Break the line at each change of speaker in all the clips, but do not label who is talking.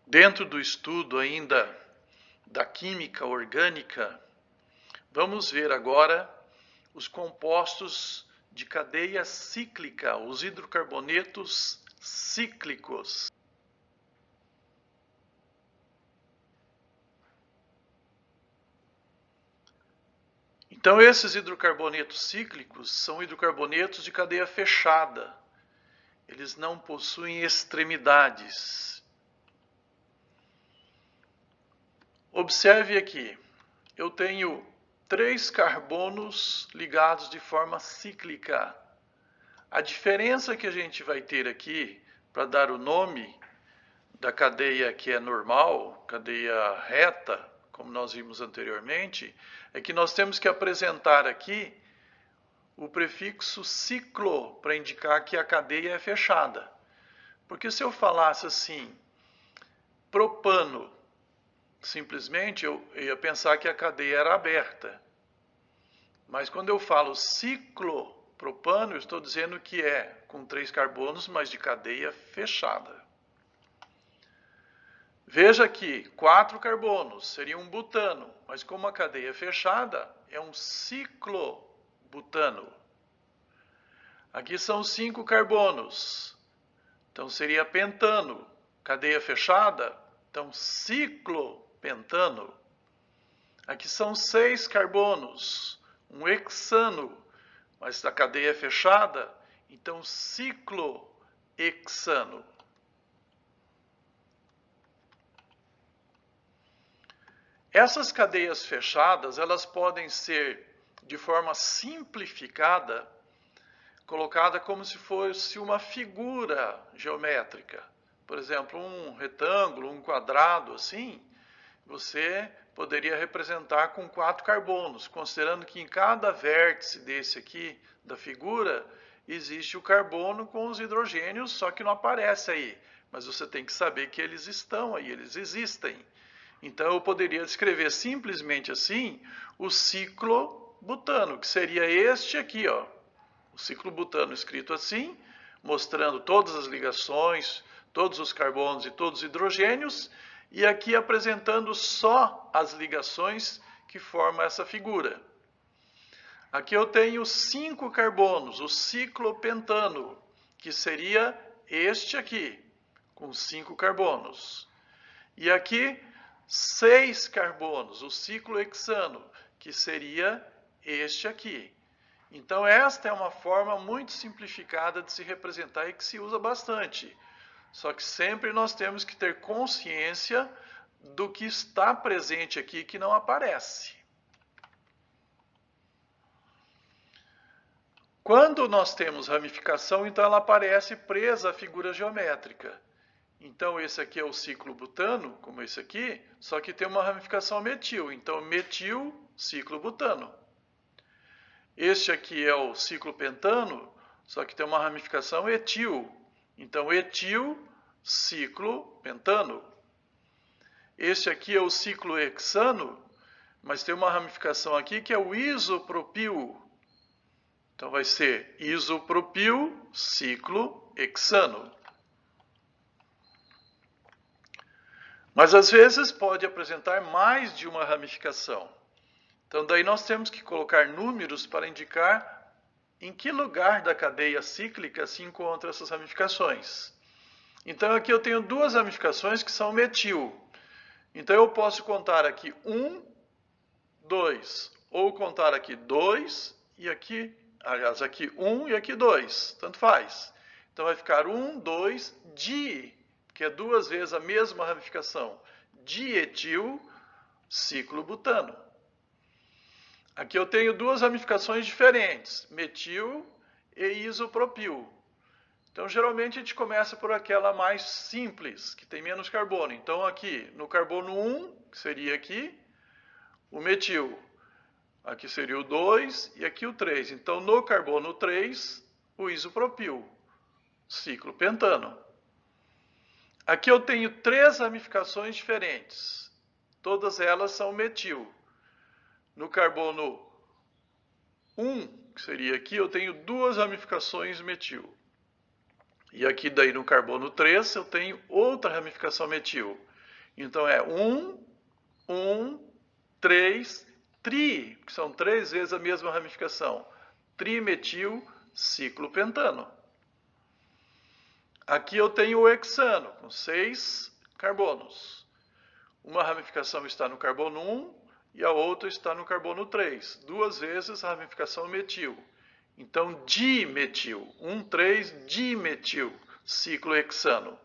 Dentro do estudo ainda da química orgânica, vamos ver agora os compostos de cadeia cíclica, os hidrocarbonetos cíclicos. Então, esses hidrocarbonetos cíclicos são hidrocarbonetos de cadeia fechada. Eles não possuem extremidades. Observe aqui, eu tenho 3 carbonos ligados de forma cíclica. A diferença que a gente vai ter aqui, para dar o nome da cadeia que é normal, cadeia reta, como nós vimos anteriormente, é que nós temos que apresentar aqui o prefixo ciclo para indicar que a cadeia é fechada. Porque se eu falasse assim, propano, simplesmente eu ia pensar que a cadeia era aberta. Mas quando eu falo ciclopropano, eu estou dizendo que é com 3 carbonos, mas de cadeia fechada. Veja aqui, 4 carbonos, seria um butano, mas como a cadeia é fechada, é um ciclobutano. Aqui são 5 carbonos, então seria pentano, cadeia fechada, então ciclopentano. Aqui são 6 carbonos, um hexano, mas a cadeia é fechada, então ciclohexano. Essas cadeias fechadas, elas podem ser de forma simplificada, colocada como se fosse uma figura geométrica. Por exemplo, um retângulo, um quadrado, assim, você poderia representar com 4 carbonos, considerando que em cada vértice desse aqui, da figura, existe o carbono com os hidrogênios, só que não aparece aí. Mas você tem que saber que eles estão aí, eles existem. Então eu poderia descrever simplesmente assim o ciclobutano, que seria este aqui, ó. O ciclobutano escrito assim, mostrando todas as ligações, todos os carbonos e todos os hidrogênios, e aqui apresentando só as ligações que formam essa figura. Aqui eu tenho 5 carbonos, o ciclopentano, que seria este aqui, com 5 carbonos. E aqui 6 carbonos, o ciclohexano, que seria este aqui. Então esta é uma forma muito simplificada de se representar e que se usa bastante. Só que sempre nós temos que ter consciência do que está presente aqui que não aparece. Quando nós temos ramificação, então ela aparece presa à figura geométrica. Então esse aqui é o ciclobutano, como esse aqui, só que tem uma ramificação metil. Então metil, ciclobutano. Este aqui é o ciclopentano, só que tem uma ramificação etil. Então etil, ciclopentano. Este aqui é o ciclohexano, mas tem uma ramificação aqui que é o isopropil. Então vai ser isopropil, ciclohexano. Mas às vezes pode apresentar mais de uma ramificação. Então daí nós temos que colocar números para indicar em que lugar da cadeia cíclica se encontram essas ramificações. Então aqui eu tenho 2 ramificações que são metil. Então eu posso contar aqui 1, 2, ou contar aqui 2 e aqui, aliás, aqui 1 e aqui 2, tanto faz. Então vai ficar 1, 2, di, que é 2 vezes a mesma ramificação, dietil ciclobutano. Aqui eu tenho 2 ramificações diferentes, metil e isopropil. Então geralmente a gente começa por aquela mais simples, que tem menos carbono. Então aqui no carbono 1, que seria aqui, o metil. Aqui seria o 2 e aqui o 3. Então no carbono 3, o isopropil, ciclopentano. Aqui eu tenho 3 ramificações diferentes. Todas elas são metil. No carbono 1, que seria aqui, eu tenho 2 ramificações metil. E aqui daí no carbono 3 eu tenho outra ramificação metil. Então é 3, tri, que são 3 vezes a mesma ramificação. Trimetil ciclopentano. Aqui eu tenho o hexano, com 6 carbonos. Uma ramificação está no carbono 1 e a outra está no carbono 3. 2 vezes a ramificação metil. Então, dimetil, 1,3-dimetil, ciclohexano.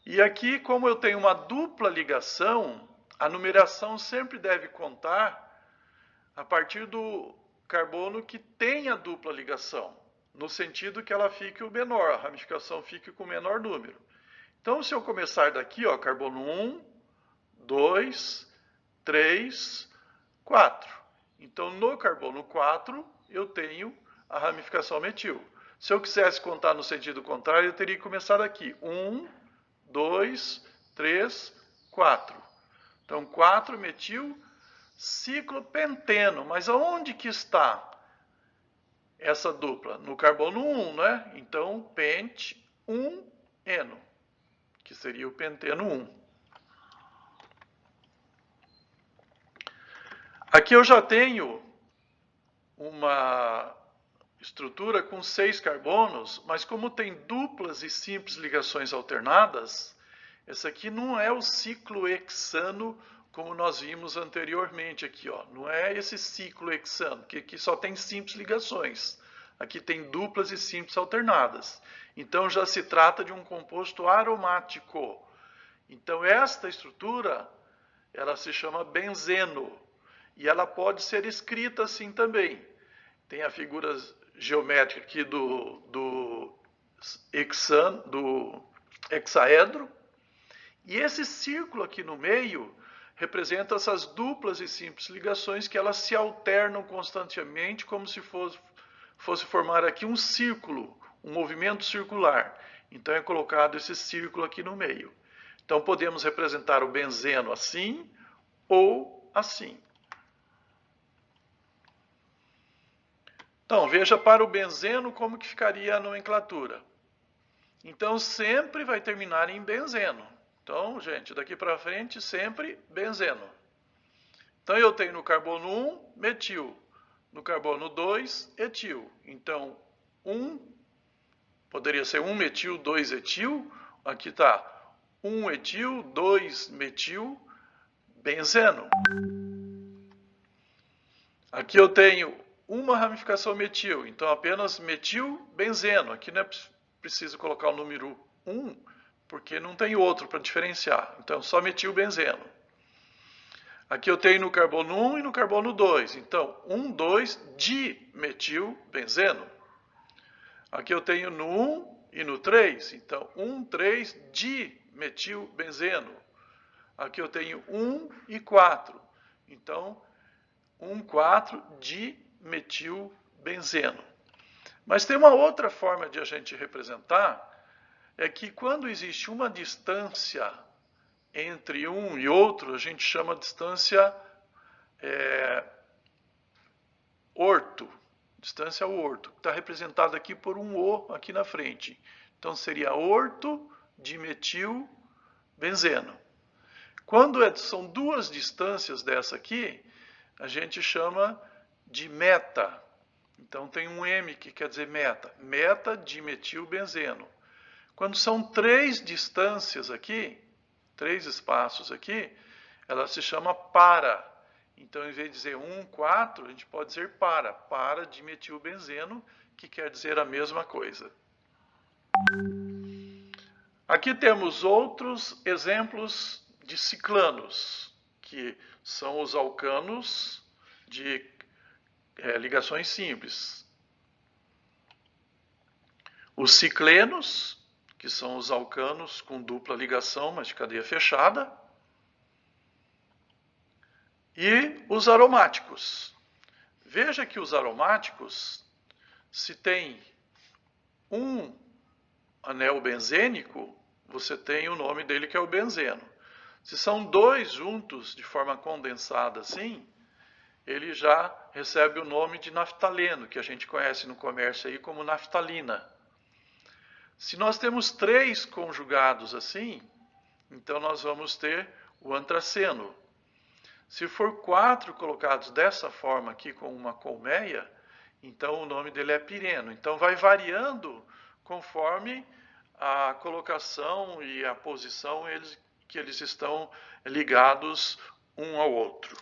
E aqui, como eu tenho uma dupla ligação, a numeração sempre deve contar a partir do carbono que tem a dupla ligação, no sentido que ela fique o menor, a ramificação fique com o menor número. Então, se eu começar daqui, ó, carbono 1, 2, 3, 4. Então, no carbono 4, eu tenho a ramificação metil. Se eu quisesse contar no sentido contrário, eu teria que começar aqui. 1, 2, 3, 4. Então, 4 metil ciclopenteno. Mas aonde que está essa dupla? No carbono 1, né? Então, pente 1-eno, que seria o penteno 1. Aqui eu já tenho uma estrutura com 6 carbonos, mas como tem duplas e simples ligações alternadas, esse aqui não é o ciclohexano como nós vimos anteriormente aqui, ó. Não é esse ciclohexano, que aqui só tem simples ligações. Aqui tem duplas e simples alternadas. Então já se trata de um composto aromático. Então esta estrutura, ela se chama benzeno. E ela pode ser escrita assim também. Tem a figura geométrica aqui do hexaedro. E esse círculo aqui no meio representa essas duplas e simples ligações que elas se alternam constantemente, como se fosse formar aqui um círculo, um movimento circular. Então é colocado esse círculo aqui no meio. Então podemos representar o benzeno assim ou assim. Então, veja para o benzeno como que ficaria a nomenclatura. Então, sempre vai terminar em benzeno. Então, gente, daqui para frente, sempre benzeno. Então, eu tenho no carbono 1, metil. No carbono 2, etil. Então, 1, poderia ser 1 metil, 2 etil. Aqui está 1 etil, 2 metil, benzeno. Aqui eu tenho uma ramificação metil, então apenas metil-benzeno. Aqui não é preciso colocar o número 1, porque não tem outro para diferenciar. Então, só metil-benzeno. Aqui eu tenho no carbono 1 e no carbono 2. Então, 1, 2, dimetil-benzeno. Aqui eu tenho no 1 e no 3. Então, 1, 3, dimetil-benzeno. Aqui eu tenho 1 e 4. Então, 1, 4, dimetilbenzeno. Mas tem uma outra forma de a gente representar, é que quando existe uma distância entre um e outro, a gente chama de distância orto. Distância orto, que está representada aqui por um O aqui na frente. Então seria orto dimetilbenzeno. Quando são duas distâncias dessa aqui, a gente chama de meta. Então tem um M que quer dizer meta. Meta dimetilbenzeno. Quando são 3 distâncias aqui, 3 espaços aqui, ela se chama para. Então, em vez de dizer 1, 4, a gente pode dizer para dimetilbenzeno, que quer dizer a mesma coisa. Aqui temos outros exemplos de ciclanos, que são os alcanos de ligações simples. Os ciclenos, que são os alcanos com dupla ligação, mas de cadeia fechada. E os aromáticos. Veja que os aromáticos, se tem um anel benzênico, você tem o nome dele que é o benzeno. Se são 2 juntos de forma condensada assim, ele já recebe o nome de naftaleno, que a gente conhece no comércio aí como naftalina. Se nós temos 3 conjugados assim, então nós vamos ter o antraceno. Se for 4 colocados dessa forma aqui com uma colmeia, então o nome dele é pireno. Então vai variando conforme a colocação e a posição que eles estão ligados um ao outro.